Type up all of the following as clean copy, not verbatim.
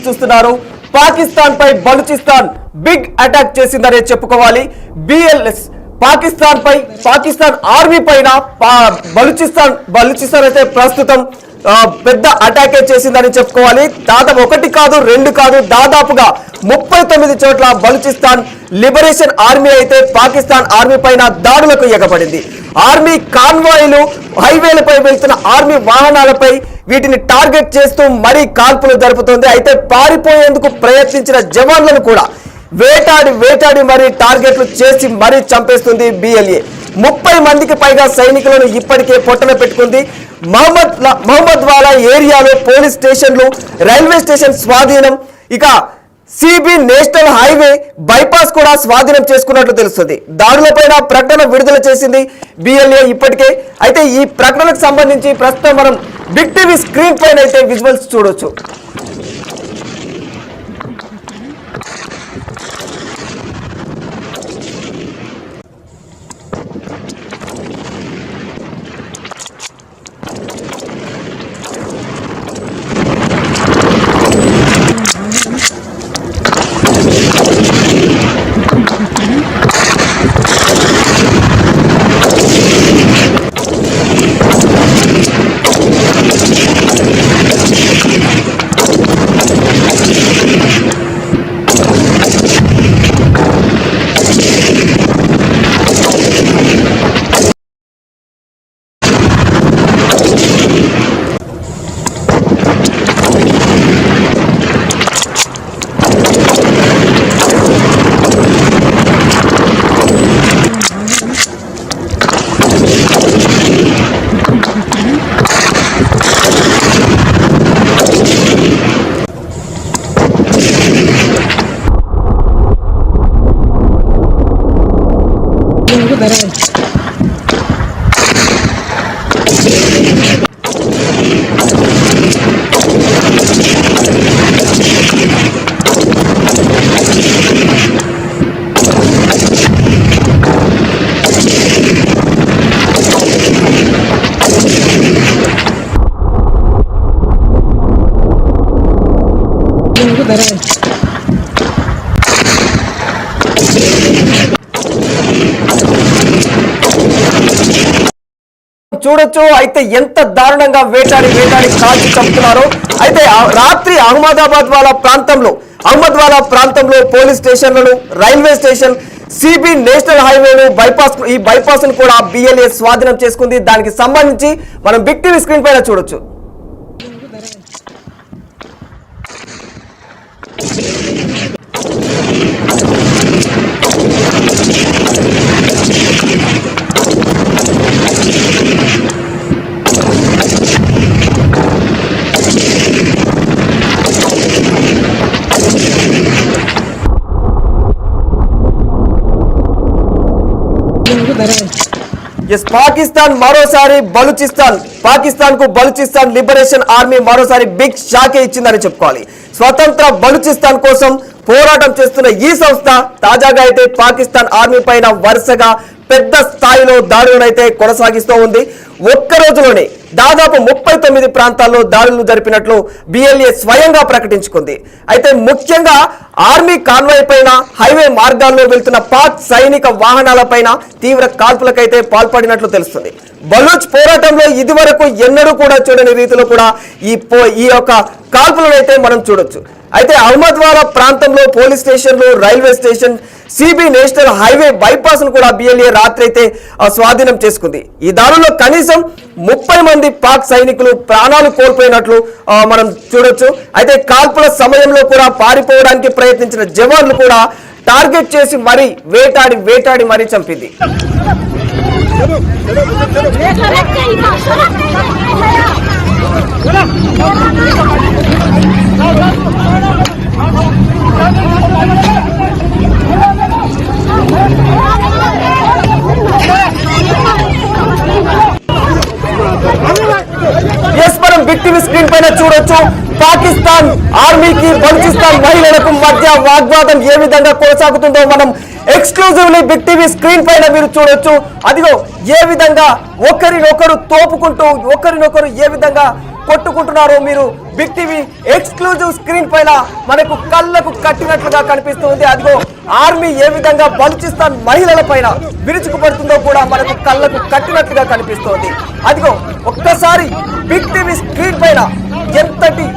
చూస్తున్నారు. పాకిస్తాన్ పై Balochistan big attack చేసిందనే చెప్పుకోవాలి. BLS Pakistan army పైన బలూచిస్తాన్ అయితే ప్రస్తుతం పెద్ద అటాకే చేసిందని చెప్పుకోవాలి. దాదాపు ఒకటి కాదు రెండు కాదు దాదాపుగా 39 చోట్ల బలూచిస్తాన్ లిబరేషన్ ఆర్మీ అయితే పాకిస్తాన్ ఆర్మీ పైన దాడులకు ఎగబడింది. ఆర్మీ కాన్వాయ్లు హైవేలపై వెళ్తున్న ఆర్మీ వాహనాలపై వీటిని టార్గెట్ చేస్తూ మరీ కాల్పులు జరుపుతోంది. అయితే పారిపోయేందుకు ప్రయత్నించిన జవాన్లను కూడా వేటాడి మరీ టార్గెట్లు చేసి మరీ చంపేస్తుంది బిఎల్ఏ. 30 మందికి పైగా సైనికులను ఇప్పటికే పొట్టన పెట్టుకుంది. మహమ్మద్ వాలా ఏరియాలో పోలీస్ స్టేషన్లు, రైల్వే స్టేషన్ స్వాధీనం, ఇక సిబి నేషనల్ హైవే బైపాస్ కూడా స్వాధీనం చేసుకున్నట్లు తెలుస్తుంది. దాడులపైన ప్రకటన విడుదల చేసింది బిఎల్ఏ ఇప్పటికే. అయితే ఈ ప్రకటనకు సంబంధించి ప్రస్తుతం మనం బిగ్ టీవీ స్క్రీన్ పైన అయితే విజువల్స్ చూడొచ్చు. చూడొచ్చు. అయితే ఎంత దారుణంగా వేటాడి కాల్చి చంపుతున్నారో. అయితే రాత్రి అహ్మద్ వాలా ప్రాంతంలో పోలీస్ స్టేషన్లను, రైల్వే స్టేషన్, సిబి నేషనల్ హైవేలు, ఈ బైపాస్ ను కూడా బిఎల్ఏ స్వాధీనం చేసుకుంది. దానికి సంబంధించి మనం బిగ్ టీవీ స్క్రీన్ పైన చూడొచ్చు. పాకిస్తాన్ మరోసారి పాకిస్తాన్ కు బలూచిస్తాన్ లిబరేషన్ ఆర్మీ మరోసారి బిగ్ షాకే ఇచ్చిందని చెప్పుకోవాలి. స్వతంత్ర బలూచిస్తాన్ కోసం పోరాటం చేస్తున్న ఈ సంస్థ తాజాగా అయితే పాకిస్తాన్ ఆర్మీ పైన వరుసగా పెద్ద స్థాయిలో దాడులనైతే కొనసాగిస్తూ ఉంది. ఒక్క రోజులోనే దాదాపు 39 ప్రాంతాల్లో దాడులు జరిపినట్లు బిఎల్ఏ స్వయంగా ప్రకటించుకుంది. అయితే ముఖ్యంగా ఆర్మీ కాన్వాయ్ పైన, హైవే మార్గాల్లో వెళ్తున్న పాక్ సైనిక వాహనాలపైన తీవ్ర కాల్పులకైతే పాల్పడినట్లు తెలుస్తుంది. బలూచ్ పోరాటంలో ఇదివరకు ఎన్నడూ కూడా చూడని రీతిలో కూడా ఈ యొక్క కాల్పులను అయితే మనం చూడొచ్చు. అయితే అహ్మద్ వాలా ప్రాంతంలో పోలీస్ స్టేషన్లు, railway station, CB national highway bypass ను కూడా బిఎల్ఏ రాత్రి అయితే స్వాధీనం చేసుకుంది. ఈ దాడుల్లో కనీసం 30 మంది పాక్ సైనికులు ప్రాణాలు కోల్పోయినట్లు మనం చూడొచ్చు. అయితే కాల్పుల సమయంలో కూడా పారిపోవడానికి ప్రయత్నించిన జవాన్లు కూడా టార్గెట్ చేసి మరీ వేటాడి మరీ చంపింది. మనం బిగ్ టీవీ స్క్రీన్ పైన చూడొచ్చు. పాకిస్తాన్ ఆర్మీకి బలూచిస్తాన్ మహిళలకు మధ్య వాగ్వాదం ఏ విధంగా కొనసాగుతుందో మనం ఎక్స్క్లూజివ్లీ బిగ్ టీవీ స్క్రీన్ పైన మీరు చూడొచ్చు. అదిగో ఏ విధంగా ఒకరినొకరు తోపుకుంటూ, ఒకరినొకరు ఏ విధంగా కొట్టుకుంటున్నారో మీరు బిగ్ టీవీ ఎక్స్క్లూజివ్ స్క్రీన్ పైన మనకు కళ్ళకు కట్టినట్లుగా కనిపిస్తుంది. అదిగో ఆర్మీ ఏ విధంగా బలూచిస్తాన్ మహిళల పైన విరుచుకుపడుతుందో కూడా మనకు కళ్ళకు కట్టినట్లుగా కనిపిస్తోంది. అదిగో ఒక్కసారి బిగ్ టీవీ స్క్రీన్ పైన ఎంతటి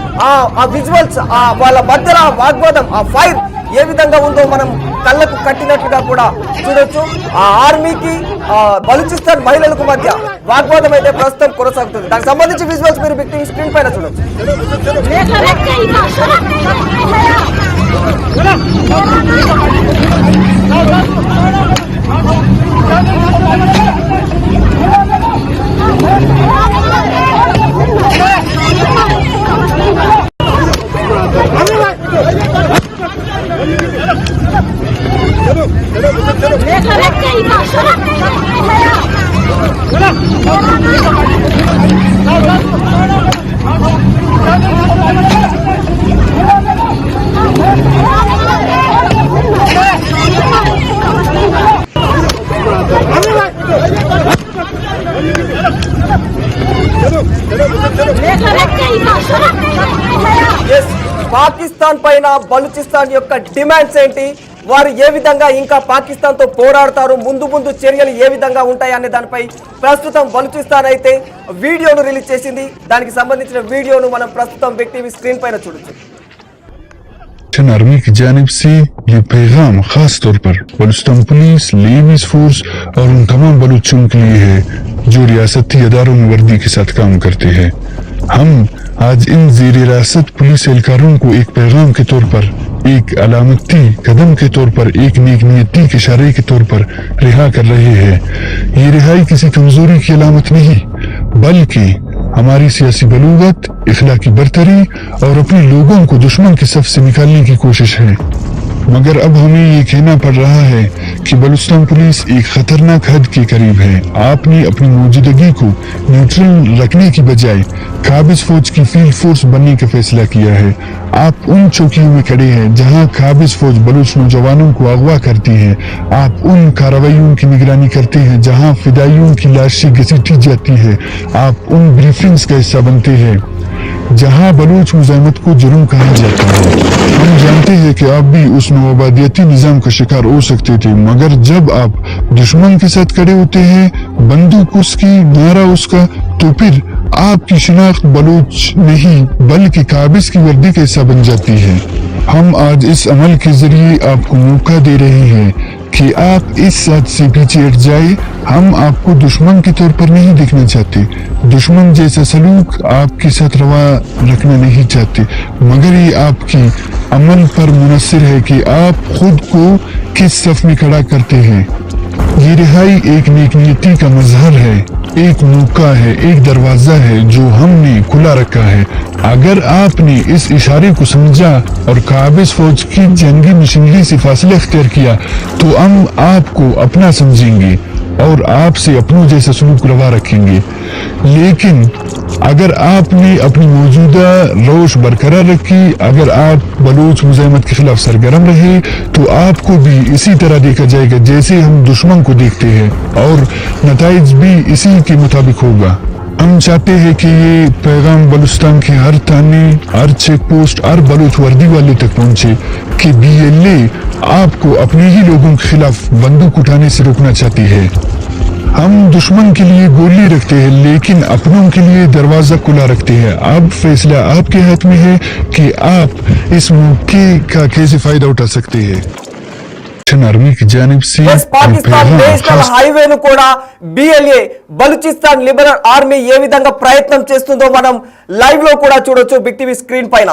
ఆ విజువల్స్, వాళ్ళ మధ్యలో వాగ్వాదం, ఆ ఫైర్ ఏ విధంగా ఉందో మనం కళ్ళకు కట్టినట్లుగా కూడా చూడొచ్చు. ఆ ఆర్మీకి బలూచిస్తాన్ మహిళలకు మధ్య వాగ్వాదం అయితే ప్రస్తుతం కొనసాగుతుంది. దానికి సంబంధించి విజువల్స్ మీరు బిగ్ టీవీ స్క్రీన్ పైన చూడొచ్చు. పాకిస్తాన్ పైన బలూచిస్తాన్ యొక్క డిమాండ్స్ ఏంటి, వారు ఏ విధంగా ఇంకా పాకిస్తాన్ తో పోరాడతారు, ముందు ముందు చర్యలు ఏ విధంగా ఉంటాయి అనే దానిపై ప్రస్తుతం బలూచిస్తాన్ అయితే వీడియోను రిలీజ్ చేసింది. దానికి సంబంధించిన వీడియోను మనం ప్రస్తుతం బిగ్ టీవీ స్క్రీన్ పైన చూడొచ్చు. आर्मी की जानिब से ये पैगाम खास तौर पर बलूचिस्तान पुलिस, लेविस फोर्स और उन तमाम बलूचियों के लिए है जो रियासती अदारों में वर्दी के साथ काम करते हैं। हम आज इन ज़ेर रियासत पुलिस एहलकारों को एक पैगाम के तौर पर, एक अलामती कदम के तौर पर, एक नेक नियती के इशारे के तौर पर रिहा कर रहे हैं। ये रिहाई किसी कमजोरी की अलामत नहीं, बल्कि हमारी सियासी बलूगत, इखलाकी बरतरी और अपने लोगों को दुश्मन की सफ से निकालने की कोशिश है। मगर अब हमें ये कहना पड़ रहा है कि बलूचिस्तान पुलिस एक खतरनाक हद के करीब है। आपने अपनी मौजूदगी को न्यूट्रल रखने की बजाय काबिज फौज की फील्ड फोर्स बनने का फैसला किया है। आप उन चौकियों में खड़े हैं जहां काबिज फौज बलूच नौजवानों को अगवा करती है। आप उन कार्रवाइयों की निगरानी करते हैं जहां फिदाइयों की लाशें घसीटी जाती है। आप उन ब्रीफिंग्स का हिस्सा बनते हैं जहां बलूच मुजाहिमत को जुर्म कहा जाता है। हम जानते हैं कि आप भी उस नौआबादियती निजाम का शिकार हो सकते थे, मगर जब आप दुश्मन के साथ खड़े होते हैं, बंदूक उसकी, नारा उसका, तो फिर आपकी शिनाख्त बलूच नहीं बल्कि काबिज की वर्दी का हिस्सा बन जाती है। हम आज इस अमल के जरिए आपको मौका दे रहे हैं कि आप इस साथ से पीछे हट जाए। हम आपको दुश्मन के तौर पर नहीं देखना चाहते, दुश्मन जैसा सलूक आपके साथ रवा रखना नहीं चाहते, मगर ये आपकी अमल पर मुनस्सिर है कि आप खुद को किस सफ में खड़ा करते हैं। ये रिहाई एक नेकनीयती का मजहर है, एक मौका है, एक दरवाजा है जो हमने खुला रखा है। अगर आपने इस इशारे को समझा और काबिज फौज की जंगी मशीनरी से फासला अख्तियार किया तो हम आपको अपना समझेंगे और आपसे अपनों जैसा सलूक रवा रखेंगे। लेकिन अगर आपने अपनी मौजूदा रोश बरकरार रखी, अगर आप बलूच मुजाहिमत के खिलाफ सरगर्म रहे, तो आपको भी इसी तरह देखा जाएगा जैसे हम दुश्मन को देखते हैं और नताइज भी इसी के मुताबिक होगा। हम चाहते हैं कि ये पैगाम बलूचिस्तान के हर थाने, हर चेक पोस्ट, हर बलूच वर्दी वाले तक पहुंचे कि BLA आपको अपने ही लोगों के खिलाफ बंदूक उठाने से रोकना चाहती है। हम दुश्मन के लिए गोली रखते हैं लेकिन अपनों के लिए दरवाजा खुला रखते हैं। अब फैसला आपके हाथ में है कि आप इस मौके का कैसे फायदा उठा सकते हैं। आर्मी की जानिब से పాకిస్తాన్ నేషనల్ హైవేను కూడా BLA బలూచిస్తాన్ లిబరల్ ఆర్మీ ఏ విధంగా ప్రయత్నం చేస్తుందో మనం లైవ్ లో కూడా చూడొచ్చు బిగ్ టీవీ స్క్రీన్ పైన.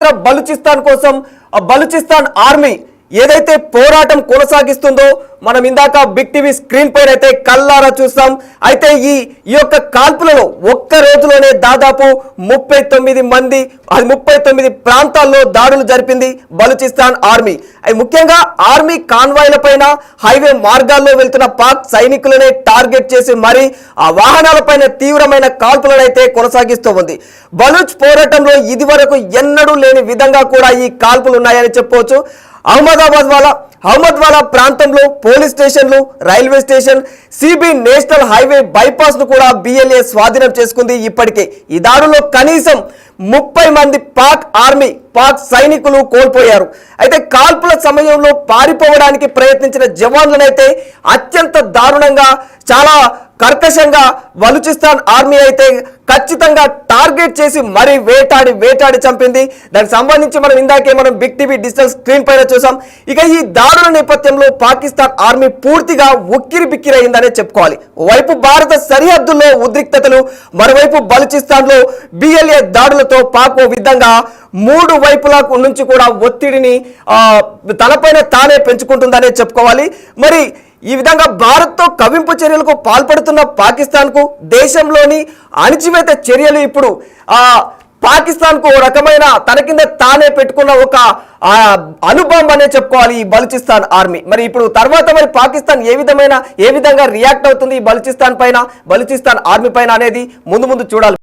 స్వతంత్ర బలూచిస్తాన్ కోసం బలూచిస్తాన్ ఆర్మీ ఏదైతే పోరాటం కొనసాగిస్తుందో మనం ఇందాక బిగ్ టీవీ స్క్రీన్ పైన అయితే కల్లారా చూస్తాం. అయితే ఈ యొక్క కాల్పులలో ఒక్క రోజులోనే దాదాపు 39 ప్రాంతాల్లో దాడులు జరిపింది బలూచిస్తాన్ ఆర్మీ. అది ముఖ్యంగా ఆర్మీ కాన్వాయ్ల పైన హైవే మార్గాల్లో వెళ్తున్న పాక్ సైనికులనే టార్గెట్ చేసి మరి ఆ వాహనాలపైన తీవ్రమైన కాల్పులను అయితే కొనసాగిస్తూ ఉంది. బలూచ్ పోరాటంలో ఇదివరకు ఎన్నడూ లేని విధంగా కూడా ఈ కాల్పులు ఉన్నాయని చెప్పవచ్చు. అహ్మద్వాలా ప్రాంతంలో పోలీస్ స్టేషన్లు, railway station, CB national highway bypass ను కూడా బిఎల్ఏ స్వాధీనం చేసుకుంది. ఇప్పటికే ఈ దాడుల్లో కనీసం 30 మంది పాక్ సైనికులు కోల్పోయారు. అయితే కాల్పుల సమయంలో పారిపోవడానికి ప్రయత్నించిన జవాన్లనైతే అత్యంత దారుణంగా చాలా కర్కశంగా బలూచిస్తాన్ ఆర్మీ అయితే ఖచ్చితంగా టార్గెట్ చేసి మరీ వేటాడి చంపింది. దానికి సంబంధించి మనం బిగ్ టీవీ డిజిటల్ స్క్రీన్ పైన చూసాం. ఇక ఈ దాడుల నేపథ్యంలో పాకిస్తాన్ ఆర్మీ పూర్తిగా ఉక్కిరిబిక్కిరైందనే చెప్పుకోవాలి. ఓవైపు భారత సరిహద్దుల్లో ఉద్రిక్తతలు, మరోవైపు బలూచిస్తాన్ లో బిఎల్ఏ దాడులతో పాక్ ఓ విధంగా 3 వైపుల నుంచి కూడా ఒత్తిడిని తనపైన తానే పెంచుకుంటుందనే చెప్పుకోవాలి. మరి ఈ విధంగా భారత్తో కవింపు చర్యలకు పాల్పడుతున్న పాకిస్తాన్కు దేశంలోని అణిచివేత చర్యలు ఇప్పుడు పాకిస్తాన్కు ఓ రకమైన తన కింద తానే పెట్టుకున్న ఒక అనుభవం అనే చెప్పుకోవాలి ఈ బలూచిస్తాన్ ఆర్మీ. మరి ఇప్పుడు తర్వాత పాకిస్తాన్ ఏ విధంగా రియాక్ట్ అవుతుంది ఈ బలూచిస్తాన్ ఆర్మీ పైన అనేది ముందు చూడాలి.